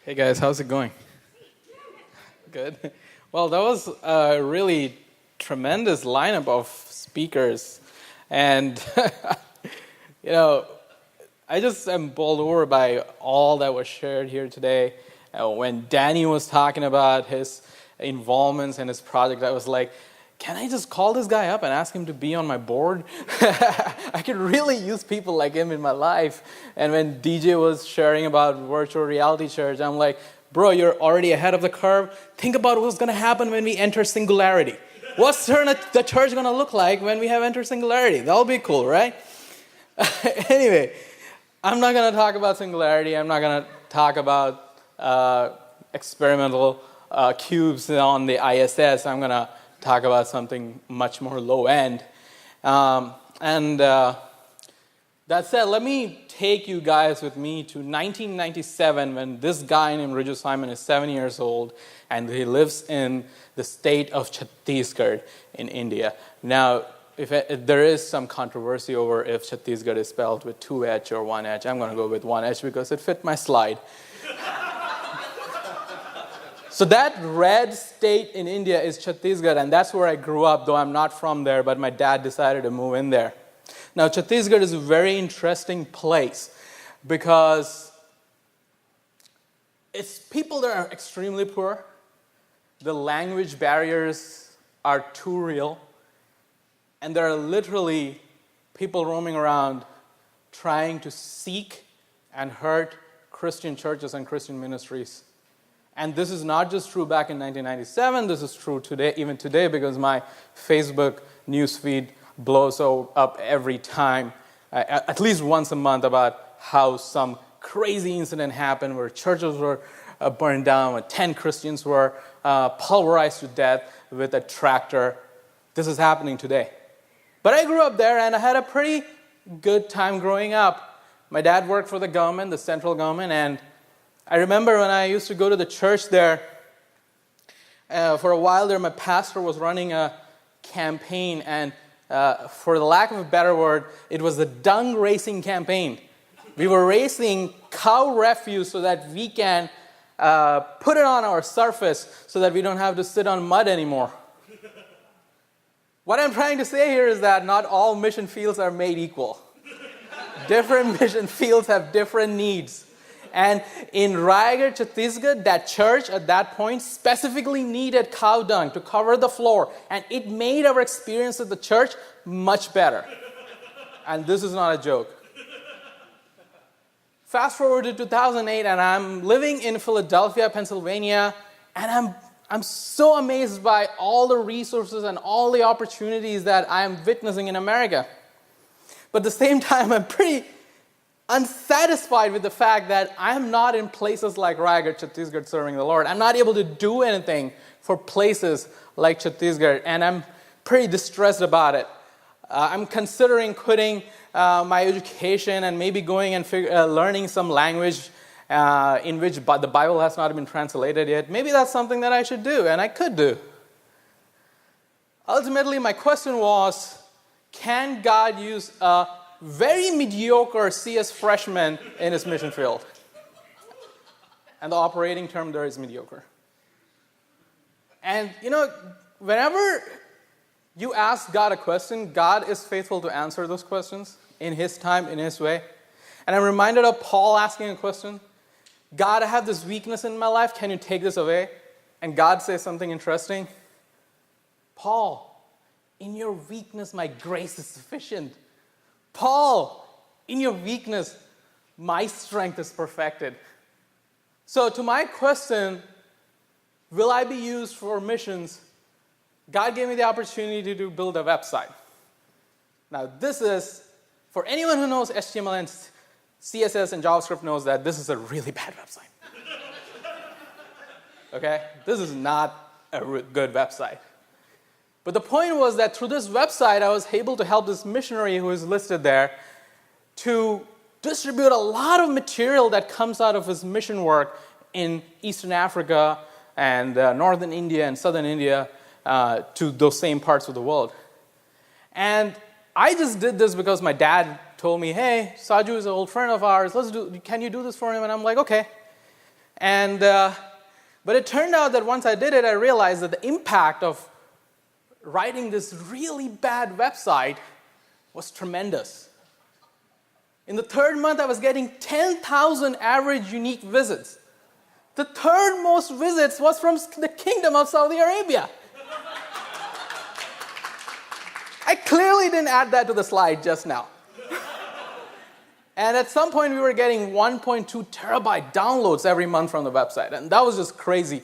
Hey guys, how's it going? Good. Well, that was a really tremendous lineup of speakers. And, I just am bowled over by all that was shared here today. When Danny was talking about his involvements in his project, I was like, can I just call this guy up and ask him to be on my board? I could really use people like him in my life. And when DJ was sharing about virtual reality church, I'm like, bro, you're already ahead of the curve. Think about what's going to happen when we enter singularity. What's the church going to look like when we have entered singularity? That'll be cool, right? Anyway, I'm not going to talk about singularity. I'm not going to talk about experimental cubes on the ISS. I'm going to talk about something much more low end. That said, let me take you guys with me to 1997 when this guy named Rijo Simon is 7 years old and he lives in the state of Chhattisgarh in India. Now, if there is some controversy over if Chhattisgarh is spelled with 2H or 1H, I'm going to go with 1H because it fit my slide. So that red state in India is Chhattisgarh, and that's where I grew up, though I'm not from there, but my dad decided to move in there. Now, Chhattisgarh is a very interesting place because it's people that are extremely poor. The language barriers are too real, and there are literally people roaming around trying to seek and hurt Christian churches and Christian ministries. And this is not just true back in 1997, this is true today, even today, because my Facebook newsfeed blows up every time, at least once a month, about how some crazy incident happened where churches were burned down, where 10 Christians were pulverized to death with a tractor. This is happening today. But I grew up there, and I had a pretty good time growing up. My dad worked for the government, the central government, and I remember when I used to go to the church there, for a while there, my pastor was running a campaign, and for the lack of a better word, it was the dung racing campaign. We were racing cow refuse so that we can put it on our surface so that we don't have to sit on mud anymore. What I'm trying to say here is that not all mission fields are made equal. Different mission fields have different needs. And in Raigarh, Chhattisgarh, that church at that point specifically needed cow dung to cover the floor. And it made our experience at the church much better. And this is not a joke. Fast forward to 2008, and I'm living in Philadelphia, Pennsylvania, and I'm so amazed by all the resources and all the opportunities that I'm witnessing in America. But at the same time, I'm pretty unsatisfied with the fact that I'm not in places like Raigarh, Chhattisgarh, serving the Lord. I'm not able to do anything for places like Chhattisgarh, and I'm pretty distressed about it. I'm considering quitting my education and maybe going and learning some language in which the Bible has not been translated yet. Maybe that's something that I should do, and I could do. Ultimately, my question was, can God use a very mediocre CS freshman in his mission field? And the operating term there is mediocre. And whenever you ask God a question, God is faithful to answer those questions in his time, in his way. And I'm reminded of Paul asking a question. God, I have this weakness in my life. Can you take this away? And God says something interesting. Paul, in your weakness, my grace is sufficient. Paul, in your weakness, my strength is perfected. So to my question, will I be used for missions? God gave me the opportunity to build a website. Now this is, for anyone who knows HTML and CSS and JavaScript knows that this is a really bad website. Okay? This is not a good website. But the point was that through this website, I was able to help this missionary who is listed there to distribute a lot of material that comes out of his mission work in Eastern Africa and Northern India and Southern India to those same parts of the world. And I just did this because my dad told me, hey, Saju is an old friend of ours. Can you do this for him? And I'm like, okay. And, but it turned out that once I did it, I realized that the impact of writing this really bad website was tremendous. In the third month, I was getting 10,000 average unique visits. The third most visits was from the Kingdom of Saudi Arabia. I clearly didn't add that to the slide just now. And at some point, we were getting 1.2 terabyte downloads every month from the website. And that was just crazy.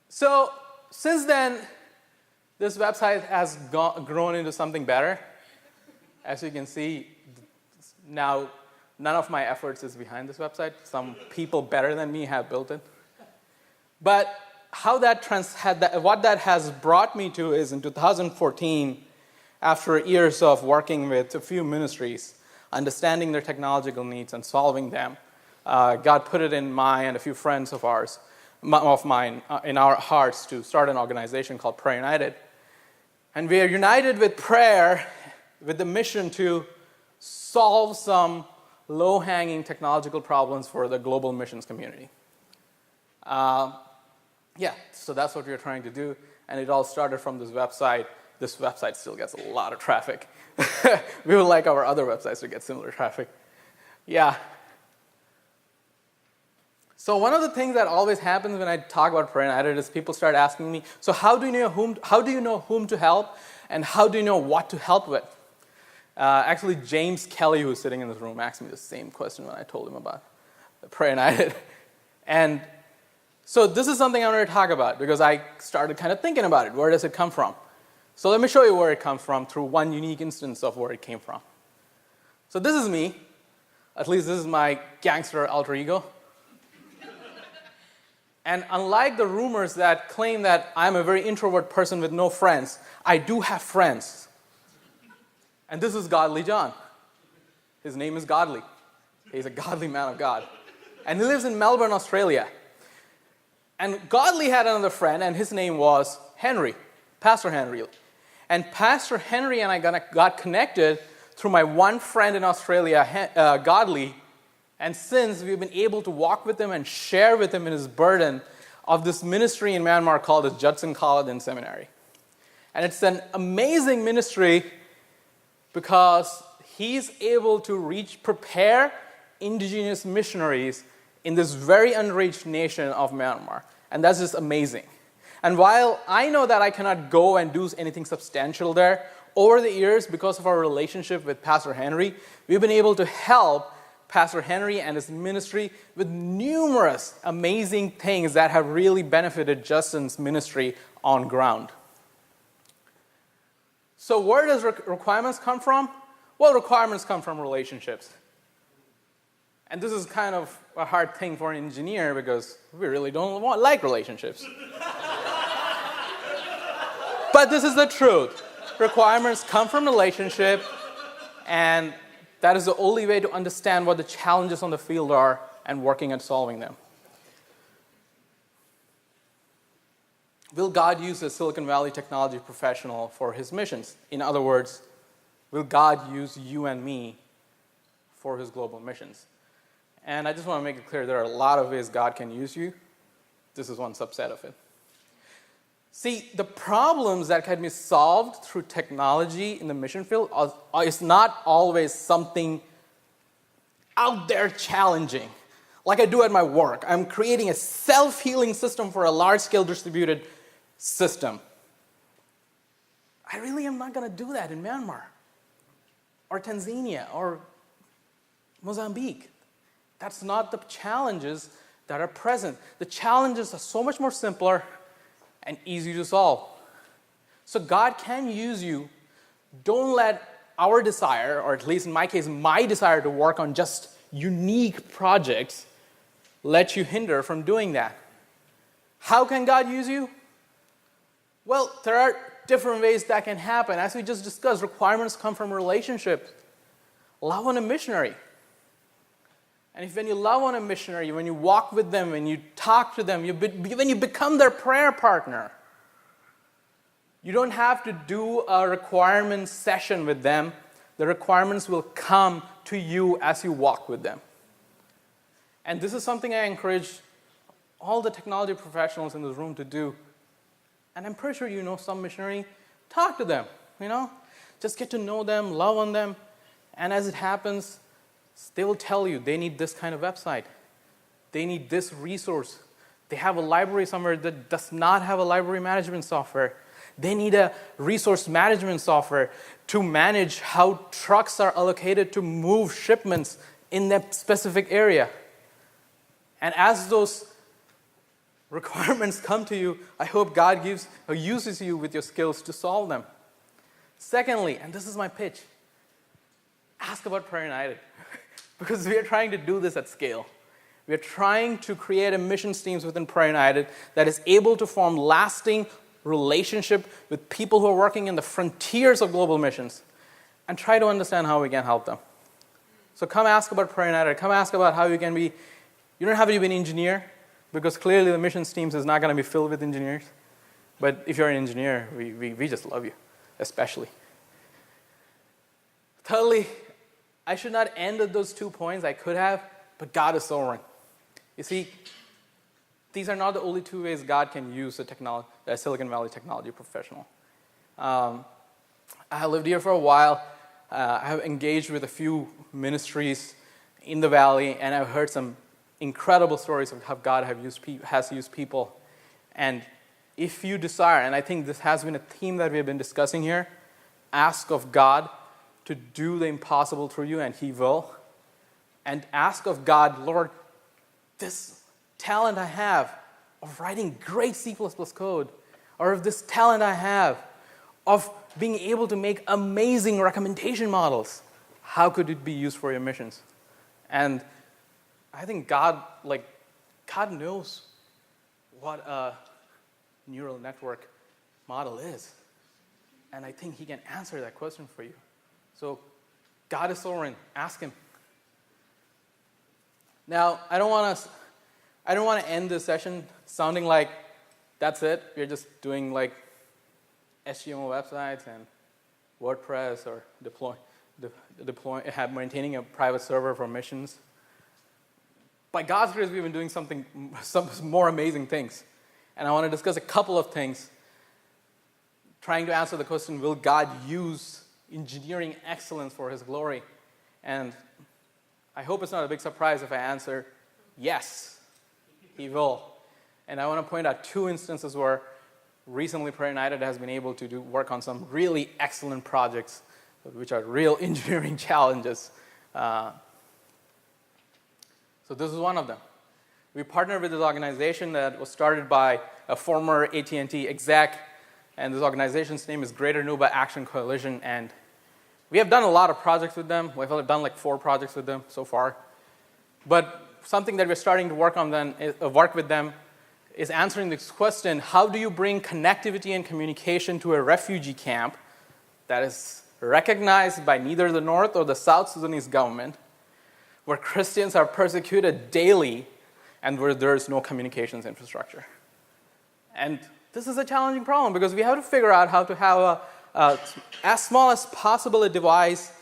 So since then, this website has grown into something better. As you can see, now none of my efforts is behind this website. Some people better than me have built it. But what that has brought me to is in 2014, after years of working with a few ministries, understanding their technological needs and solving them, God put it in my and a few friends of mine in our hearts to start an organization called Prairie Night. And we are united with prayer with the mission to solve some low-hanging technological problems for the global missions community. So that's what we're trying to do. And it all started from this website. This website still gets a lot of traffic. We would like our other websites to get similar traffic. Yeah. So one of the things that always happens when I talk about Prairie Night is people start asking me, so how do you know whom to help, and how do you know what to help with? Actually, James Kelly, who's sitting in this room, asked me the same question when I told him about Prairie Night. And so this is something I wanted to talk about because I started kind of thinking about it. Where does it come from? So let me show you where it comes from through one unique instance of where it came from. So this is me. At least this is my gangster alter ego. And unlike the rumors that claim that I'm a very introvert person with no friends, I do have friends. And this is Godly John. His name is Godly. He's a godly man of God. And he lives in Melbourne, Australia. And Godly had another friend, and his name was Henry, Pastor Henry. And Pastor Henry and I got connected through my one friend in Australia, Godly. And since we've been able to walk with him and share with him in his burden of this ministry in Myanmar called the Judson College and Seminary. And it's an amazing ministry because he's able to prepare indigenous missionaries in this very unreached nation of Myanmar. And that's just amazing. And while I know that I cannot go and do anything substantial there, over the years, because of our relationship with Pastor Henry, we've been able to help Pastor Henry and his ministry with numerous amazing things that have really benefited Justin's ministry on ground. So where does requirements come from? Well, requirements come from relationships. And this is kind of a hard thing for an engineer because we really don't like relationships. But this is the truth. Requirements come from relationship, and that is the only way to understand what the challenges on the field are and working at solving them. Will God use a Silicon Valley technology professional for his missions? In other words, will God use you and me for his global missions? And I just want to make it clear there are a lot of ways God can use you. This is one subset of it. See, the problems that can be solved through technology in the mission field is not always something out there challenging, like I do at my work. I'm creating a self-healing system for a large-scale distributed system. I really am not going to do that in Myanmar or Tanzania or Mozambique. That's not the challenges that are present. The challenges are so much more simpler and easy to solve. So God can use you. Don't let our desire, or at least in my case, my desire to work on just unique projects, let you hinder from doing that. How can God use you? Well, there are different ways that can happen. As we just discussed, requirements come from relationships. Love on a missionary. And when you love on a missionary, when you walk with them, when you talk to them, when you become their prayer partner, you don't have to do a requirements session with them. The requirements will come to you as you walk with them. And this is something I encourage all the technology professionals in this room to do. And I'm pretty sure you know some missionary. Talk to them, Just get to know them, love on them. And as it happens, they will tell you they need this kind of website. They need this resource. They have a library somewhere that does not have a library management software. They need a resource management software to manage how trucks are allocated to move shipments in that specific area. And as those requirements come to you, I hope God gives or uses you with your skills to solve them. Secondly, and this is my pitch, ask about Prairie Night. Because we are trying to do this at scale. We are trying to create a missions teams within Prairie Night that is able to form lasting relationship with people who are working in the frontiers of global missions and try to understand how we can help them. So come ask about Prairie Night. Come ask about how you can be. You don't have to be an engineer, because clearly the missions teams is not going to be filled with engineers. But if you're an engineer, we just love you, especially. Thirdly, I should not end at those 2 points. I could have, but God is sovereign. You see, these are not the only 2 ways God can use a Silicon Valley technology professional. I have lived here for a while. I have engaged with a few ministries in the valley, and I've heard some incredible stories of how God has used people. And if you desire, and I think this has been a theme that we have been discussing here, ask of God to do the impossible through you, and He will. And ask of God, Lord, this talent I have of writing great C++ code, or of this talent I have of being able to make amazing recommendation models, how could it be used for your missions? And I think God knows what a neural network model is. And I think He can answer that question for you. So God is sovereign. Ask Him. Now, I don't want to end this session sounding like that's it. We're just doing like HTML websites and WordPress or maintaining a private server for missions. By God's grace, we've been doing some more amazing things. And I want to discuss a couple of things, trying to answer the question, will God use engineering excellence for His glory? And I hope it's not a big surprise if I answer yes, He will. And I want to point out 2 instances where recently Prairie Night has been able to work on some really excellent projects, which are real engineering challenges. So this is one of them. We partnered with this organization that was started by a former AT&T exec, and this organization's name is Greater Nubia Action Coalition, and we have done a lot of projects with them. We've done like 4 projects with them so far. But something that we're starting to work with them is answering this question: how do you bring connectivity and communication to a refugee camp that is recognized by neither the North or the South Sudanese government, where Christians are persecuted daily and where there is no communications infrastructure? And this is a challenging problem because we have to figure out how to have as small as possible a device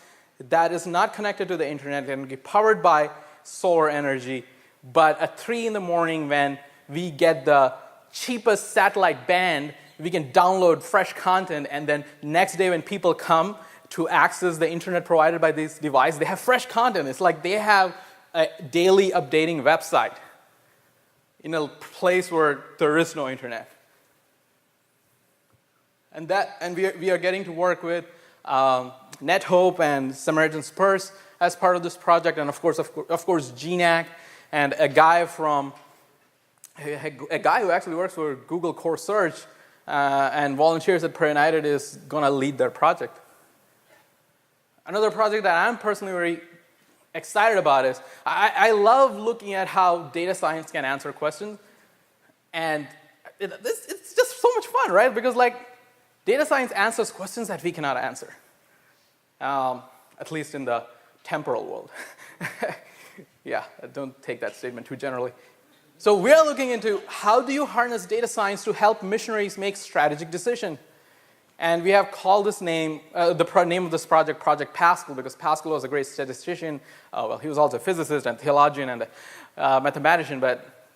that is not connected to the internet and be powered by solar energy, but at 3 a.m. when we get the cheapest satellite band, we can download fresh content, and then next day when people come to access the internet provided by this device, they have fresh content. It's like they have a daily updating website in a place where there is no internet. And we are getting to work with NetHope and Samaritan Spurs as part of this project, and of course GNAC, and a guy who actually works for Google Core Search and volunteers at Prairie Night is going to lead their project. Another project that I'm personally very excited about is I love looking at how data science can answer questions, and it's just so much fun, right? Because data science answers questions that we cannot answer, at least in the temporal world. Yeah, don't take that statement too generally. So we are looking into how do you harness data science to help missionaries make strategic decisions. And we have called this name, name of this project, Project Pascal, because Pascal was a great statistician. Well, he was also a physicist and theologian and a mathematician, but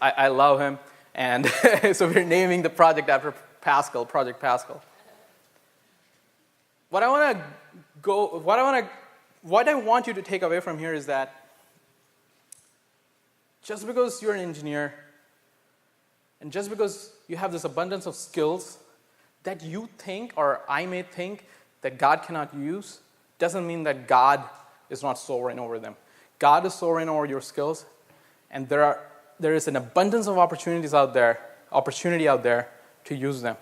I love him. And so we're naming the project after Pascal, Project Pascal. What I want you to take away from here is that just because you're an engineer and just because you have this abundance of skills that you think, or I may think, that God cannot use, doesn't mean that God is not sovereign over them. God is sovereign over your skills, and there is an abundance of opportunity out there to use them.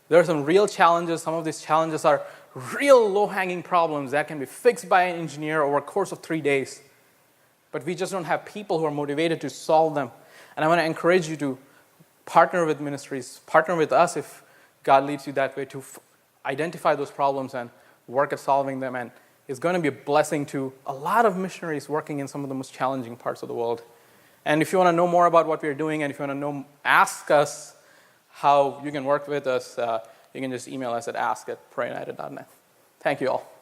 There are some real challenges. Some of these challenges are real low-hanging problems that can be fixed by an engineer over a course of 3 days. But we just don't have people who are motivated to solve them. And I want to encourage you to partner with ministries, partner with us if God leads you that way, to identify those problems and work at solving them. And it's going to be a blessing to a lot of missionaries working in some of the most challenging parts of the world. And if you want to know more about what we're doing, and if you want to ask us how you can work with us, you can just email us at ask@prairienight.net. Thank you all.